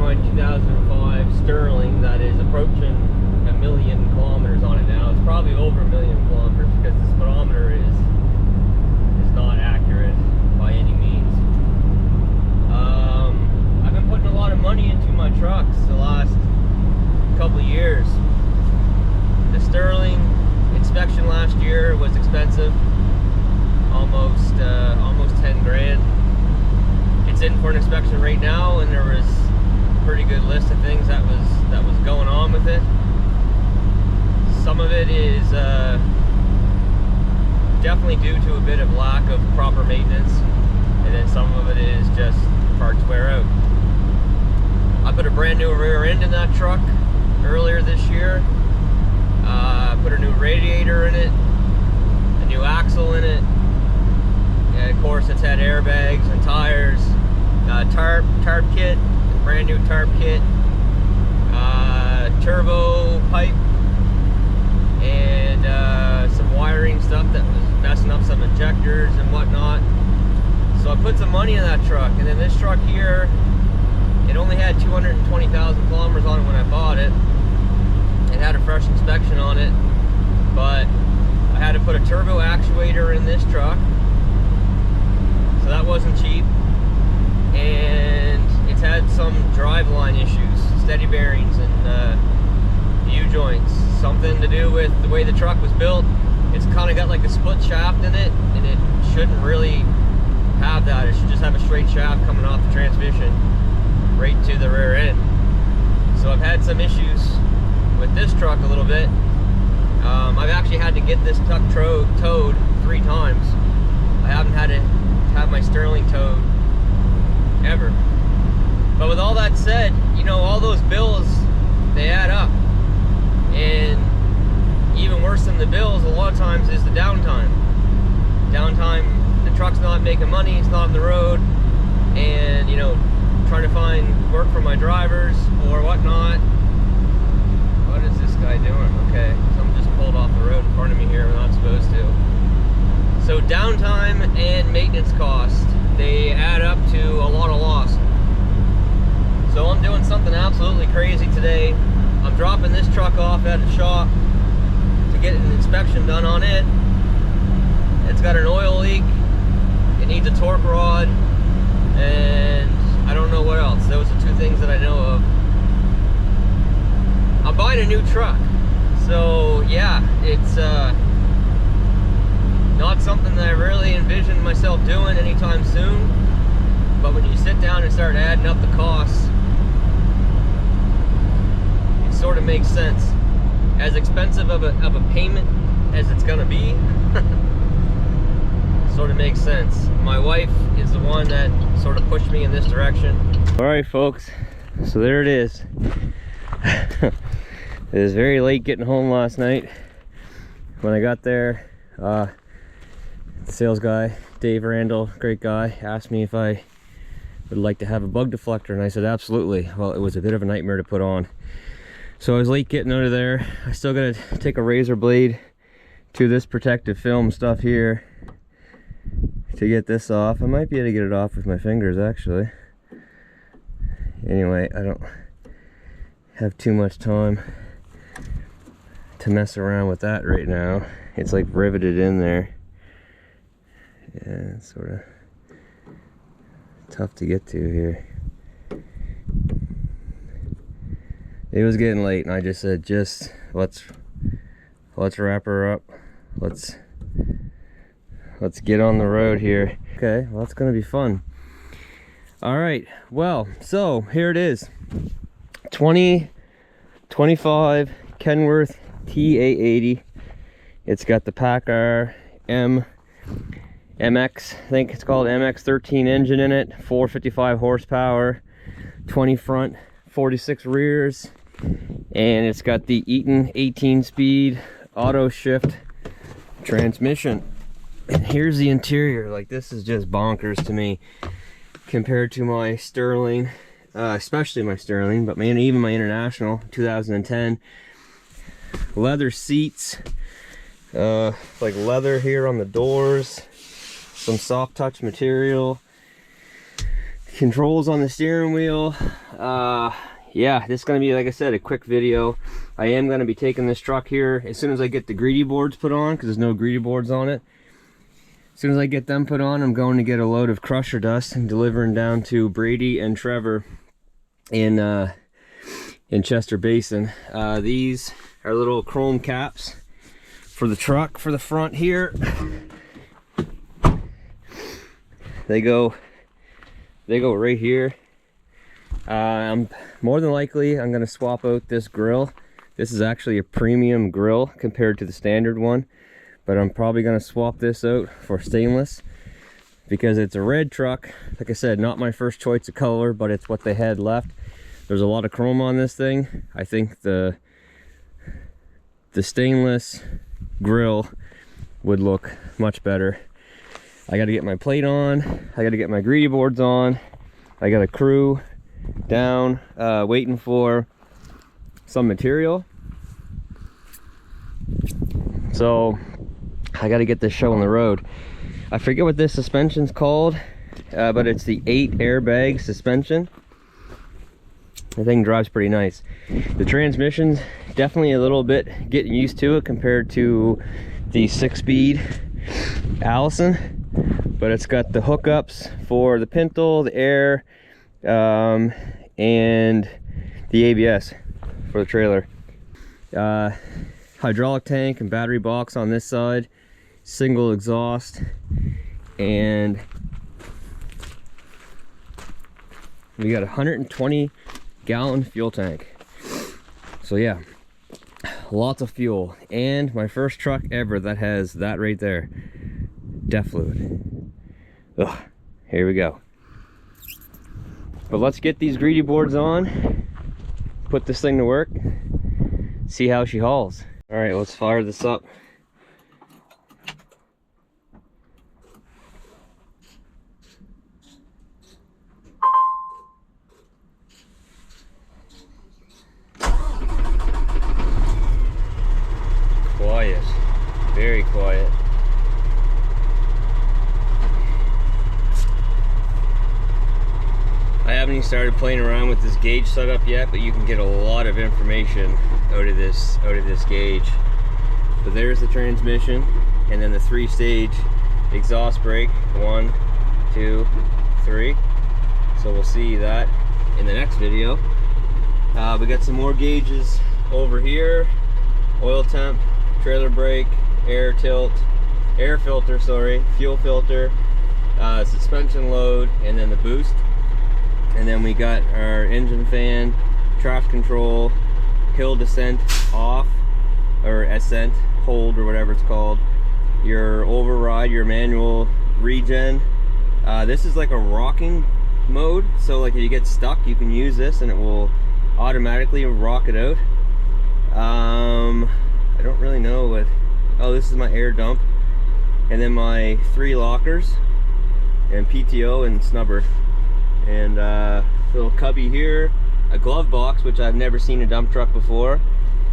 my 2005 Sterling that is approaching 1,000,000 kilometers on it now. It's probably over 1,000,000 kilometers because the speedometer is not accurate by any means. I've been putting a lot of money into my trucks the last couple of years. The Sterling inspection last year was expensive, almost 10 grand. It's in for an inspection right now, and there was a pretty good list of things that was going on with it. Some of it is definitely due to a bit of lack of proper maintenance, and then some of it is just parts wear out. I put a brand new rear end in that truck earlier this year. Put a new radiator in it, a new axle in it, and of course it's had airbags and tires, tarp kit, brand new tarp kit, turbo pipe, and some wiring stuff that was messing up some injectors and whatnot. So I put some money in that truck, and then this truck here, it only had 220,000 kilometers on it when I bought it. It had a fresh inspection on it, but I had to put a turbo actuator in this truck, so that wasn't cheap. And it's had some driveline issues, steady bearings and U-joints. Something to do with the way the truck was built. It's kind of got like a split shaft in it, and it shouldn't really have that. It should just have a straight shaft coming off the transmission right to the rear end. So I've had some issues with this truck a little bit. I've actually had to get this truck towed 3 times. I haven't had to have my Sterling towed ever. But with all that said, you know, all those bills, they add up. And even worse than the bills, a lot of times, is the downtime. The truck's not making money, it's not on the road, and, you know, trying to find work for my drivers or whatnot. What is this guy doing? Okay, someone just pulled off the road in front of me here. We're not supposed to. So downtime and maintenance costs, they add up to a lot of loss. So I'm doing something absolutely crazy today. I'm dropping this truck off at a shop to get an inspection done on it. It's got an oil leak, it needs a torque rod, and I don't know what else. Those are 2 things that I know of. I'm buying a new truck, so yeah, it's not something that I really envisioned myself doing anytime soon. But when you sit down and start adding up the costs, it sort of makes sense. As expensive of a payment as it's gonna be, sort of makes sense. My wife is the one that sort of pushed me in this direction. All right, folks, so there it is. It was very late getting home last night. When I got there, the sales guy, Dave Randall, great guy, asked me if I would like to have a bug deflector, and I said absolutely. Well, it was a bit of a nightmare to put on. So I was late getting out of there. I still gotta take a razor blade to this protective film stuff here to get this off. I might be able to get it off with my fingers, actually. Anyway, I don't have too much time to mess around with that right now. It's like riveted in there. Yeah, it's sort of tough to get to here. It was getting late, and I just said, let's wrap her up. Let's get on the road here. Okay, well, that's gonna be fun. All right, well, so here it is. 2025 Kenworth T880. It's got the PACCAR MX, I think it's called MX-13 engine in it, 455 horsepower, 20 front, 46 rears, and it's got the Eaton 18-speed auto shift transmission. And here's the interior. Like, this is just bonkers to me compared to my Sterling, especially my Sterling, but even my International 2010. Leather seats, like leather here on the doors, some soft touch material. Controls on the steering wheel. Yeah, this is gonna be, like I said, a quick video. I am gonna be taking this truck here as soon as I get the greedy boards put on, because there's no greedy boards on it. As soon as I get them put on, I'm going to get a load of crusher dust and delivering down to Brady and Trevor in Chester Basin. These are little chrome caps for the truck for the front here. They go right here. More than likely I'm going to swap out this grill. This is actually a premium grill compared to the standard one, but I'm probably going to swap this out for stainless because it's a red truck. Like I said, not my first choice of color, but it's what they had left. There's a lot of chrome on this thing. I think the stainless grill would look much better. I got to get my plate on. I got to get my greedy boards on. I got a crew down waiting for some material. So I got to get this show on the road. I forget what this suspension's called, but it's the 8 airbag suspension. The thing drives pretty nice. The transmission's definitely a little bit getting used to it compared to the 6-speed Allison. But it's got the hookups for the pintle, the air, and the ABS for the trailer. Hydraulic tank and battery box on this side, single exhaust, and we got a 120-gallon fuel tank. So yeah, lots of fuel, and my first truck ever that has that right there. DEF fluid. Ugh, here we go. But let's get these greedy boards on, put this thing to work, see how she hauls. All right, let's fire this up. Quiet, very quiet. I haven't even started playing around with this gauge setup yet, but you can get a lot of information out of this gauge. But there's the transmission, and then the 3-stage exhaust brake. 1, 2, 3. So we'll see that in the next video. We got some more gauges over here. Oil temp, trailer brake, air tilt, air filter, sorry, fuel filter, suspension load, and then the boost. And then we got our engine fan, traction control, hill descent off, or ascent, hold, or whatever it's called, your override, your manual regen. This is like a rocking mode, so like if you get stuck, you can use this and it will automatically rock it out. I don't really know what, oh, this is my air dump, and then my 3 lockers, and PTO and snubber. And little cubby here, a glove box, which I've never seen a dump truck before.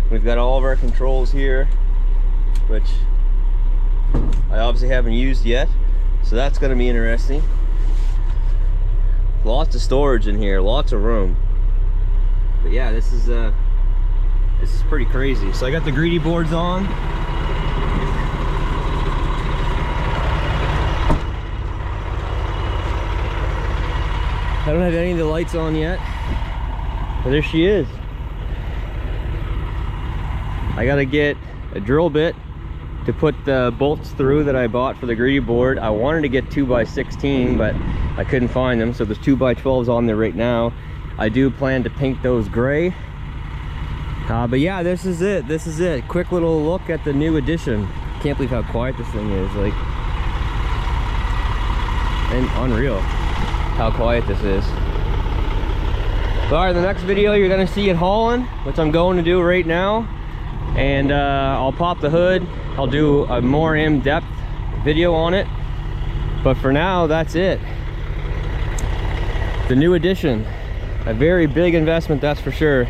We've got all of our controls here, which I obviously haven't used yet, so that's going to be interesting. Lots of storage in here, lots of room. But yeah, this is pretty crazy. So I got the greedy boards on. I don't have any of the lights on yet, but there she is. I gotta get a drill bit to put the bolts through that I bought for the greedy board. I wanted to get 2x16, but I couldn't find them, so there's 2x12s on there right now. I do plan to paint those gray. But yeah, this is it. Quick little look at the new addition. Can't believe how quiet this thing is, like, and unreal how quiet this is. So, all right, the next video you're gonna see it hauling, which I'm going to do right now, and I'll pop the hood. I'll do a more in-depth video on it, but for now, that's it. The new addition, a very big investment, that's for sure,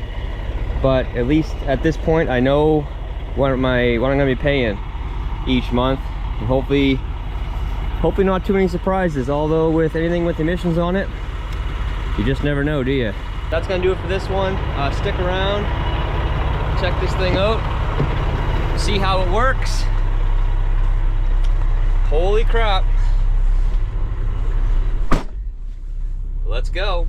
but at least at this point I know what I'm gonna be paying each month, and hopefully not too many surprises. Although with anything with emissions on it, You just never know, do you? That's gonna do it for this one. Stick around, check this thing out, see how it works. Holy crap. Let's go.